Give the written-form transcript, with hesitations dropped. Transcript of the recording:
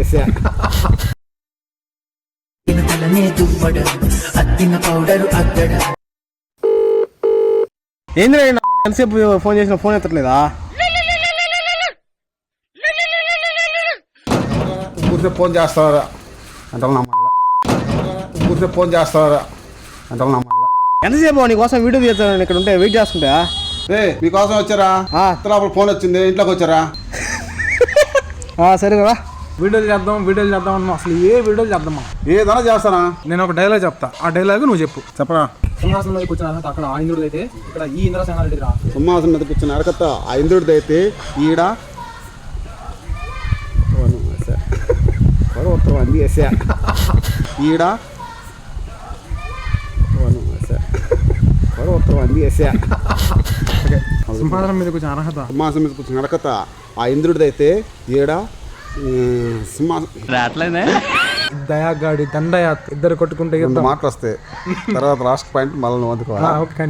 వేసా. ఏంది ఎంతసేపు ఫోన్ చేసిన ఫోన్ ఎత్తట్లేదా? ఊరికే ఫోన్ చేస్తారా అంటే ఊరికే ఫోన్ చేస్తారా అంటే ఎంతసేపు నీకోసం వీడియో తీస్తాను ఇక్కడ ఉంటే వెయిట్ చేస్తుంటా. మీకోసం వచ్చారా? లోపల ఫోన్ వచ్చింది, ఇంట్లోకి వచ్చారా? సరే కదా వీడియోలు చేద్దాం అన్నా. అసలు ఏ వీడియోలు చేద్దామా? ఏదైనా చేస్తానా? నేను ఒక డైలాగ్ చెప్తా, ఆ డైలాగ్ నువ్వు చెప్పు. చెప్పరా? సింహాసనం మీద కూర్చున్నా అక్కడ ఆ ఇంద్రుడు అయితే ఇక్కడ ఈ ఇంద్రసేనారెడ్డి రా. సింహాసనం మీద కూర్చుని అరకత్త ఆ ఇంద్రుడిది అయితే ఈడ పర్వతం వేసా. ఈడ పర్వతం వేసా. సింహాసనం మీద కూర్చుని అర్హత. సింహాసనం మీద కూర్చుని అరకత్త ఆ ఇంద్రుడిది అయితే ఈడ దయాగాడి దండయాత్ ఇద్దరు కొట్టుకుంటే మాటలు వస్తాయి. తర్వాత లాస్ట్ పాయింట్ మళ్ళీ అందుకోవాలి. ఓకే.